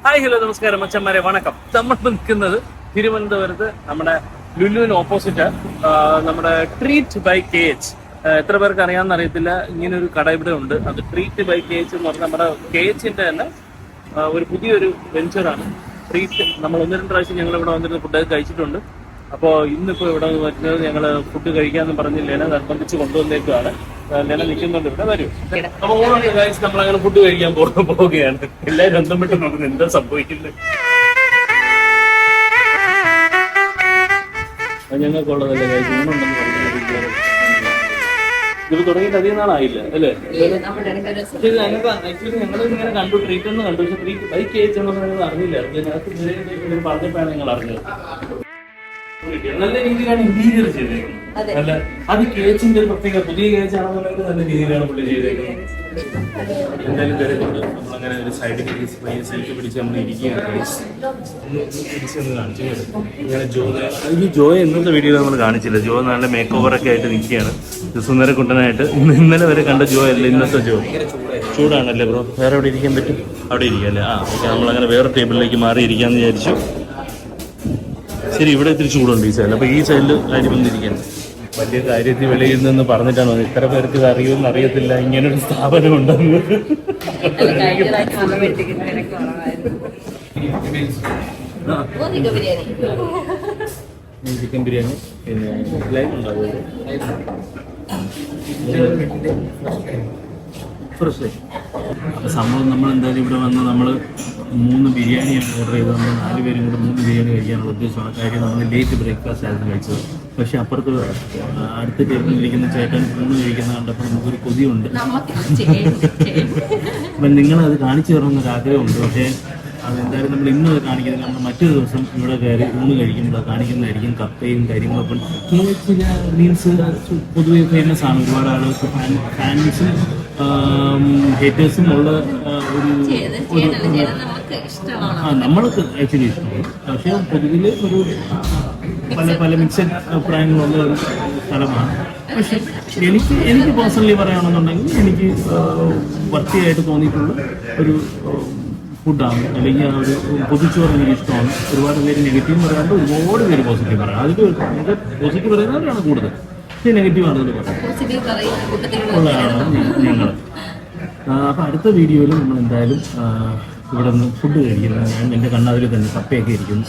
Hi hello നമസ്കാരം മച്ചന്മാരെ വണക്കം. നമ്മൾ നിൽക്കുന്നത് തിരുവനന്തപുരത്ത് നമ്മുടെ ലുലുവിന് ഓപ്പോസിറ്റ് നമ്മുടെ ട്രീറ്റ് ബൈ KH. എത്ര പേർക്ക് അറിയാമെന്ന് അറിയത്തില്ല, ഇങ്ങനെ ഒരു കട ഇവിടെ ഉണ്ട്. അത് ട്രീറ്റ് ബൈ KH എന്ന് പറഞ്ഞാൽ നമ്മുടെ KHന്റെ തന്നെ ഒരു പുതിയൊരു വെഞ്ചറാണ് ട്രീറ്റ്. നമ്മൾ 1-2 പ്രാവശ്യം ഞങ്ങൾ ഇവിടെ വന്നിരുന്ന ഫുഡൊക്കെ കഴിച്ചിട്ടുണ്ട്. അപ്പോൾ ഇന്നിപ്പോൾ ഇവിടെ വരുന്നത് ഞങ്ങൾ ഫുഡ് കഴിക്കാമെന്ന് പറഞ്ഞ് ലെന നിർബന്ധിച്ച് കൊണ്ടുവന്നേക്കുവാണ്. ലെന നിൽക്കുന്നുണ്ട്, ഇവിടെ വരും. അപ്പോൾ നമ്മളങ്ങനെ ഫുഡ് കഴിക്കാൻ പോവുകയാണ്. എല്ലാവരും രണ്ടും വിട്ട് നോക്കുന്നത് എന്താ സംഭവിക്കുന്നത്. ഞങ്ങൾക്കുള്ളതല്ലേ കഴിച്ച് ഊണുണ്ടെന്ന് പറഞ്ഞു. ഇത് തുടങ്ങിയിട്ട് അധികം നാളായില്ല അല്ലേ? ആക്ച്വലി ഞങ്ങൾ ഇങ്ങനെ കണ്ടു, ട്രീറ്റ് ഒന്ന് കണ്ടു. പക്ഷെ ട്രീറ്റ് ബൈ KH എന്നുള്ളത് അറിഞ്ഞില്ല. അതിനകത്ത് പറഞ്ഞപ്പോഴാണ് ഞങ്ങൾ അറിഞ്ഞത്. നല്ല രീതിയിലാണ് ഇന്റീരിയർ ചെയ്തേക്കുന്നത്. അല്ല, അത് KHന്റെ പ്രത്യേക പുതിയ KH ആണെന്നുണ്ടെങ്കിൽ നല്ല രീതിയിലാണ് പുള്ളി ചെയ്തേക്കുന്നത്. എന്തായാലും കയറിക്കൊണ്ട് നമ്മളങ്ങനെ ഒരു സൈഡിൽ സെൽഫി പിടിച്ച് നമ്മൾ ഇരിക്കുകയാണ്. ഇങ്ങനെ ജോയ് ഇന്നത്തെ വീഡിയോയിൽ നമ്മൾ കാണിച്ചില്ല. ജോ നല്ല മേക്ക് ഓവർ ഒക്കെ ആയിട്ട് നിൽക്കുകയാണ്, സുന്ദര കുട്ടനായിട്ട്. ഇന്നലെ വരെ കണ്ട ജോ അല്ല ഇന്നത്തെ ജോ. ചൂടാണല്ലേ ബ്രോ? വേറെ എവിടെ ഇരിക്കാൻ പറ്റും? അവിടെ ഇരിക്കാം. ഓക്കെ, നമ്മളങ്ങനെ വേറെ ടേബിളിലേക്ക് മാറി ഇരിക്കാമെന്ന് വിചാരിച്ചു. ശരി, ഇവിടെ ഇത്തിരി ചൂടുണ്ട് ഈ സൈഡിൽ. അപ്പോൾ ഈ സൈഡിൽ കാര്യം വന്നിരിക്കുകയാണ്. വലിയ കാര്യത്തിൽ വെളിയിൽ നിന്ന് പറഞ്ഞിട്ടാണ്. ഇത്ര പേർക്ക് ഇത് അറിയുമെന്ന് അറിയത്തില്ല ഇങ്ങനൊരു സ്ഥാപനം ഉണ്ടെന്ന്. ചിക്കൻ ബിരിയാണി, പിന്നെ ലൈം ഉണ്ടാവും, ഫ്രഷ്. അപ്പോൾ സംഭവം നമ്മൾ എന്തായാലും ഇവിടെ വന്ന് നമ്മൾ 3 ബിരിയാണിയാണ് ഓർഡർ ചെയ്തത്. നമ്മൾ 4 പേരും കൂടെ 3 ബിരിയാണി കഴിക്കാനുള്ള ഉദ്ദേശമാണ്. കാര്യം നമ്മൾ ലേറ്റ് ബ്രേക്ക്ഫാസ്റ്റ് ആയിരുന്നു കഴിച്ചത്. പക്ഷെ അപ്പുറത്ത് അടുത്ത ടേബിളിലിരിക്കുന്ന ചേട്ടൻ ഊണ് കഴിക്കുന്ന കണ്ടപ്പോൾ നമുക്കൊരു കൊതിയുണ്ട്. അപ്പം നിങ്ങളത് കാണിച്ചു തരണമെന്നൊരു ആഗ്രഹമുണ്ട്. പക്ഷേ അതെന്തായാലും നമ്മൾ ഇന്ന് കാണിക്കുന്നത്. നമ്മൾ മറ്റൊരു ദിവസം ഇവിടെ കയറി ഊണ് കഴിക്കുമ്പോൾ കാണിക്കുന്നതായിരിക്കും. കപ്പയും കാര്യങ്ങളൊക്കെ മീൻസ് പൊതുവെ ഫേമസ് ആണ്. ഒരുപാട് ആളുകൾക്ക് ഫാൻസും ഹേറ്റേഴ്സും ഉള്ള നമ്മൾക്ക് ആക്ച്വലി ഇഷ്ടമാണ്. പക്ഷേ പൊതുവിൽ ഒരു പല മിക്സഡ് അഭിപ്രായങ്ങളുള്ള ഒരു സ്ഥലമാണ്. പക്ഷെ എനിക്ക് പേഴ്സണലി പറയുകയാണെന്നുണ്ടെങ്കിൽ എനിക്ക് വൃത്തിയായിട്ട് തോന്നിയിട്ടുള്ള ഒരു ഫുഡാണ്. അല്ലെങ്കിൽ ആ ഒരു പൊതിച്ചോറ് എനിക്ക് ഇഷ്ടമാണ്. ഒരുപാട് പേര് നെഗറ്റീവ് പറയാറുണ്ട്, ഒരുപാട് പേര് പോസിറ്റീവ് പറയാം. അതിൽ പോസിറ്റീവ് പറയുന്നവരാണ് കൂടുതൽ, പക്ഷേ നെഗറ്റീവ് ആണെന്ന് പറയാം ഉള്ളതാണ് ഞങ്ങൾ. അപ്പോൾ അടുത്ത വീഡിയോയിൽ നമ്മൾ എന്തായാലും ഇവിടെ നിന്ന് ഫുഡ് കഴിക്കുന്നത്. ഞാൻ എൻ്റെ കണ്ണാതിൽ തന്നെ കപ്പയൊക്കെ ഇരിക്കുന്നു.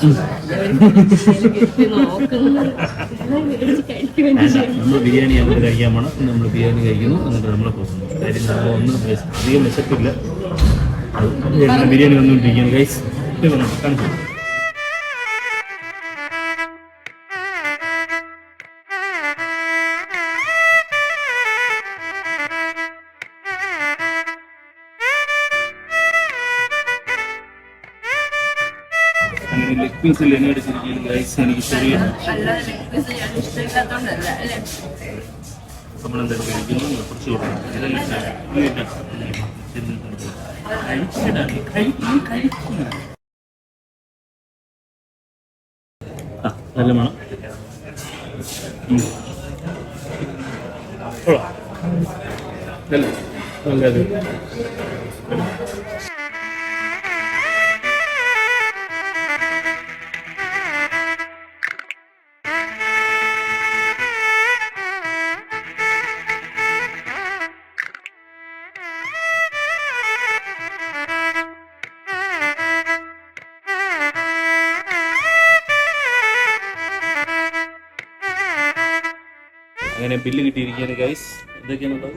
നമ്മൾ ബിരിയാണി അങ്ങോട്ട് കഴിക്കാൻ വേണം. നമ്മൾ ബിരിയാണി കഴിക്കുന്നു, എന്നിട്ട് നമ്മൾ പോകുന്നു. കാര്യം നമ്മളൊന്നും അധികം വിശപ്പില്ല. ബിരിയാണി വന്നുകൊണ്ടിരിക്കുകയാണ് ഗൈസ്. കാണിച്ചു. അങ്ങനെ ലെഗ് പീസിൽ എന്നെ അടിച്ചിരിക്കുകയാണ് ഗൈസ്. എനിക്ക് ചെറിയ നമ്മളെന്തായാലും കഴിക്കുന്നു. കുറച്ച് നല്ല മണം. നല്ലത്. അങ്ങനെ ബില്ല് കിട്ടിയിരിക്കുകയാണ് ഗൈസ്. ഇതൊക്കെയാണുള്ളത്.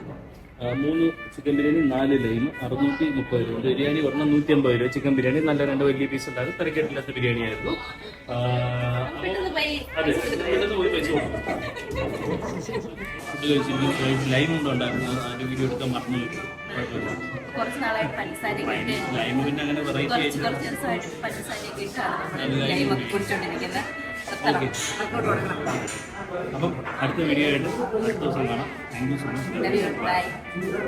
3 ചിക്കൻ ബിരിയാണി, 4 ലൈം, 630 രൂപ. ബിരിയാണി പറഞ്ഞാൽ 150 രൂപ. ചിക്കൻ ബിരിയാണി നല്ല 2 വലിയ പീസ് ഉണ്ടാകും. തിരക്കേട്ടില്ലാത്ത ബിരിയാണി ആയിരുന്നു. അതെ, ഒരു പൈസ ഫുഡ് കഴിച്ചിരിക്കും. ലൈം കൊണ്ട് ഉണ്ടായിരുന്നു. അതിൻ്റെ വീഡിയോ എടുക്കാൻ മറന്നു. ലൈം പിന്നെ അങ്ങനെ വെറൈറ്റി ആയിട്ട് അപ്പം അടുത്ത വീഡിയോ ആയിട്ട് അടുത്ത ദിവസം കാണാം. Thank you so much.